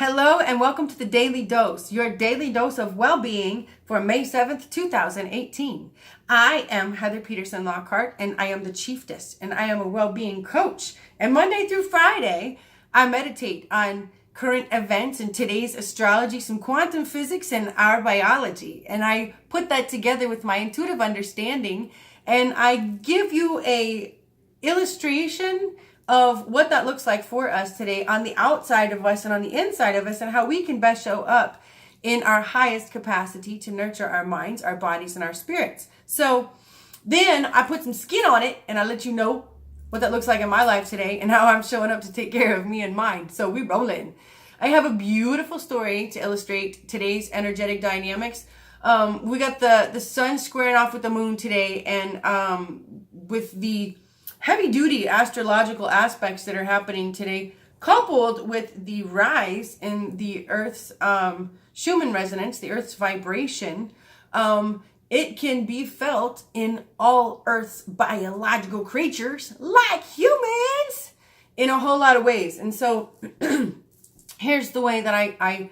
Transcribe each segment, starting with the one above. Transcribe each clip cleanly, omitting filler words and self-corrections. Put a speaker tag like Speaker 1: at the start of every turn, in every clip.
Speaker 1: Hello and welcome to the Daily Dose, your daily dose of well-being for May 7th, 2018. I am Heather Peterson Lockhart and I am the Chieftess and I am a well-being coach. And Monday through Friday, I meditate on current events and today's astrology, some quantum physics and our biology. And I put that together with my intuitive understanding and I give you a illustration of what that looks like for us today on the outside of us and on the inside of us and how we can best show up in our highest capacity to nurture our minds, our bodies, and our spirits. So then I put some skin on it and I let you know what that looks like in my life today and how I'm showing up to take care of me and mine. So we rolling. I have a beautiful story to illustrate today's energetic dynamics. We got the sun squaring off with the moon today, and with the heavy-duty astrological aspects that are happening today, coupled with the rise in the Earth's Schumann resonance, the Earth's vibration, it can be felt in all Earth's biological creatures, like humans, in a whole lot of ways. And so here's the way that I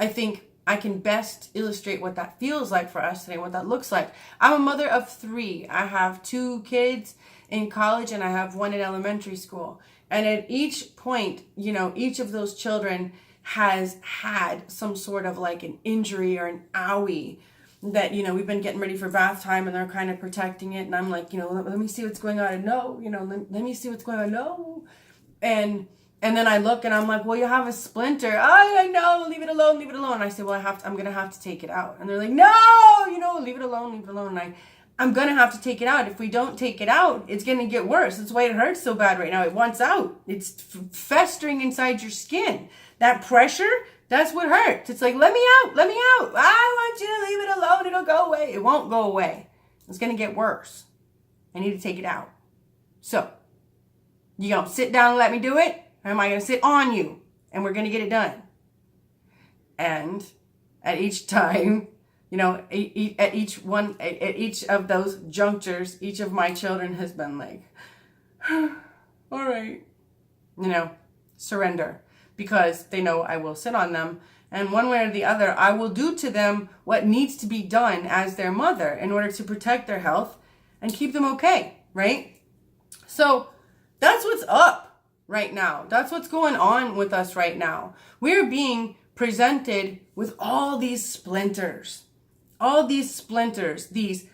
Speaker 1: think I can best illustrate what that feels like for us today, what that looks like. I'm a mother of 3. I have 2 kids in college and I have 1 in elementary school. And at each point, each of those children has had some sort of like an injury or an owie that, we've been getting ready for bath time and they're kind of protecting it. And I'm like, let me see what's going on. And no, let me see what's going on. No. And then I look and I'm like, well, you have a splinter. Oh, I know, leave it alone, leave it alone. And I say, well, I'm going to have to take it out. And they're like, no, leave it alone, leave it alone. And I'm going to have to take it out. If we don't take it out, it's going to get worse. That's why it hurts so bad right now. It wants out. It's festering inside your skin. That pressure, that's what hurts. It's like, let me out, let me out. I want you to leave it alone. It'll go away. It won't go away. It's going to get worse. I need to take it out. So, you going to sit down and let me do it? Or am I going to sit on you? And we're going to get it done. And at each time, at each of those junctures, each of my children has been like, all right, surrender, because they know I will sit on them. And one way or the other, I will do to them what needs to be done as their mother in order to protect their health and keep them okay, right? So that's what's up right now. That's what's going on with us right now. We're being presented with all these splinters. All these splinters, these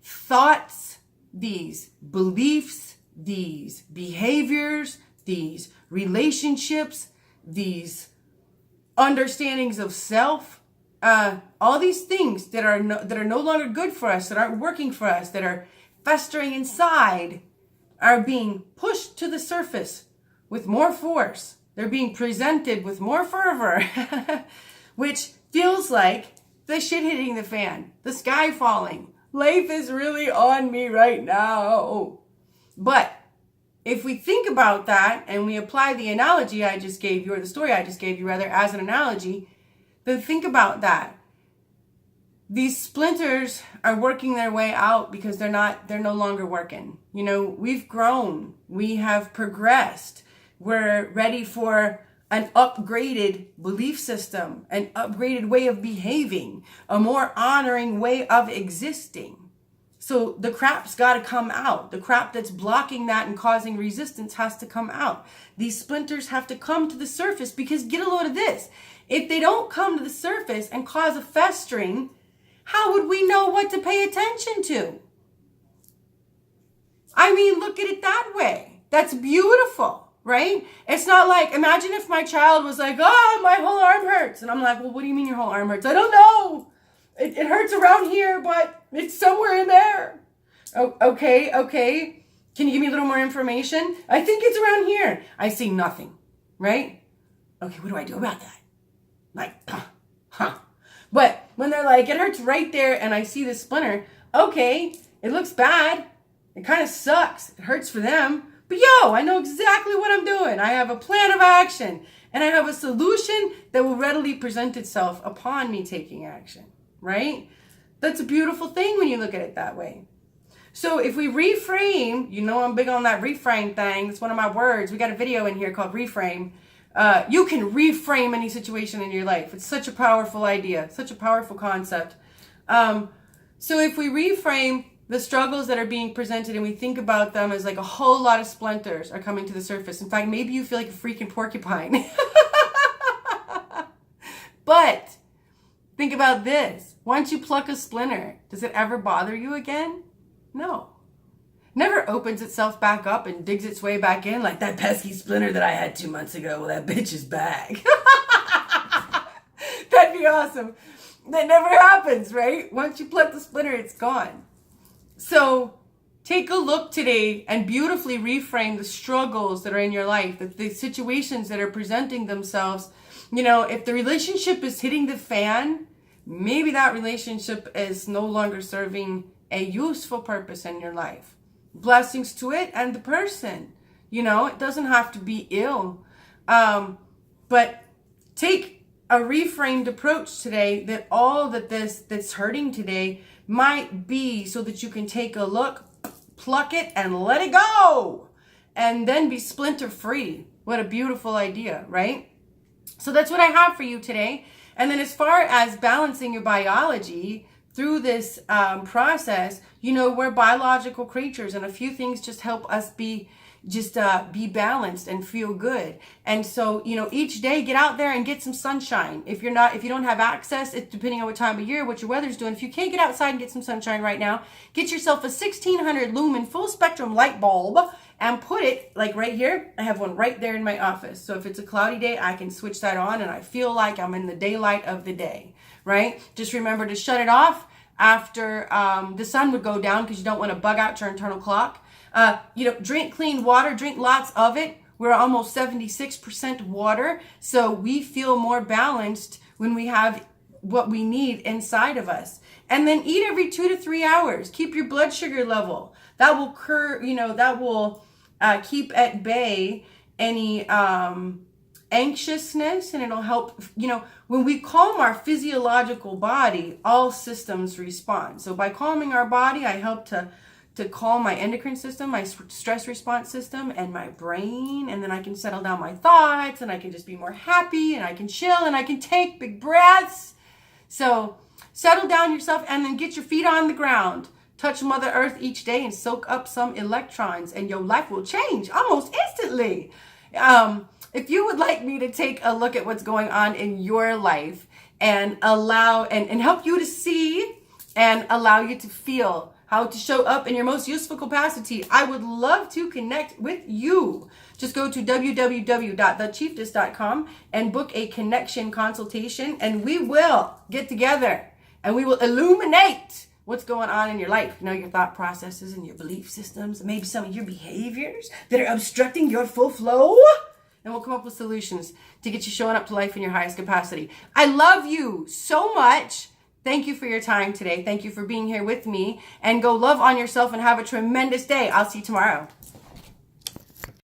Speaker 1: thoughts, these beliefs, these behaviors, these relationships, these understandings of self, all these things that are no longer good for us, that aren't working for us, that are festering inside, are being pushed to the surface with more force. They're being presented with more fervor, which feels like the shit hitting the fan, the sky falling. Life is really on me right now. But if we think about that and we apply the analogy I just gave you, or the story I just gave you rather, as an analogy, then think about that. These splinters are working their way out because they're no longer working. We've grown, we have progressed. We're ready for an upgraded belief system, an upgraded way of behaving, a more honoring way of existing. So the crap's got to come out. The crap that's blocking that and causing resistance has to come out. These splinters have to come to the surface, because get a load of this. If they don't come to the surface and cause a festering, how would we know what to pay attention to? I mean, look at it that way. That's beautiful. Right? It's not like, imagine if my child was like, oh, my whole arm hurts. And I'm like, well, what do you mean your whole arm hurts? I don't know. It hurts around here, but it's somewhere in there. Oh, okay. Can you give me a little more information? I think it's around here. I see nothing. Right? Okay, what do I do about that? Like, But when they're like, it hurts right there and I see this splinter. Okay, it looks bad. It kind of sucks. It hurts for them. But I know exactly what I'm doing. I have a plan of action and I have a solution that will readily present itself upon me taking action, right? That's a beautiful thing when you look at it that way. So if we reframe, I'm big on that reframe thing. It's one of my words. We got a video in here called reframe. You can reframe any situation in your life. It's such a powerful idea, such a powerful concept. So if we reframe the struggles that are being presented and we think about them as like a whole lot of splinters are coming to the surface. In fact, maybe you feel like a freaking porcupine. But think about this. Once you pluck a splinter, does it ever bother you again? No. Never opens itself back up and digs its way back in like that pesky splinter that I had 2 months ago. Well, that bitch is back. That'd be awesome. That never happens, right? Once you pluck the splinter, it's gone. So take a look today and beautifully reframe the struggles that are in your life, the situations that are presenting themselves. You know, if the relationship is hitting the fan, maybe that relationship is no longer serving a useful purpose in your life. Blessings to it and the person. You know, it doesn't have to be ill. But take a reframed approach today that all that's hurting today might be so that you can take a look, pluck it, and let it go. And then be splinter free. What a beautiful idea, right? So that's what I have for you today. And then as far as balancing your biology through this process, you know, we're biological creatures and a few things just help us be balanced and feel good. And so, you know, each day get out there and get some sunshine. If you don't have access, it's depending on what time of year, what your weather's doing. If you can't get outside and get some sunshine right now, get yourself a 1600 lumen full spectrum light bulb and put it like right here. I have one right there in my office. So if it's a cloudy day, I can switch that on and I feel like I'm in the daylight of the day, right? Just remember to shut it off after the sun would go down because you don't want to bug out your internal clock. You know, drink clean water, drink lots of it. We're almost 76% water. So we feel more balanced when we have what we need inside of us. And then eat every 2 to 3 hours. Keep your blood sugar level. That will keep at bay any anxiousness, and it'll help, you know, when we calm our physiological body, all systems respond. So by calming our body, I help to calm my endocrine system, my stress response system, and my brain. And then I can settle down my thoughts and I can just be more happy and I can chill and I can take big breaths. So settle down yourself and then get your feet on the ground. Touch Mother Earth each day and soak up some electrons and your life will change almost instantly. If you would like me to take a look at what's going on in your life and allow and help you to see and allow you to feel how to show up in your most useful capacity, I would love to connect with you. Just go to www.thechieftess.com and book a connection consultation, and we will get together and we will illuminate what's going on in your life. You know, your thought processes and your belief systems, and maybe some of your behaviors that are obstructing your full flow. And we'll come up with solutions to get you showing up to life in your highest capacity. I love you so much. Thank you for your time today. Thank you for being here with me. And go love on yourself and have a tremendous day. I'll see you tomorrow.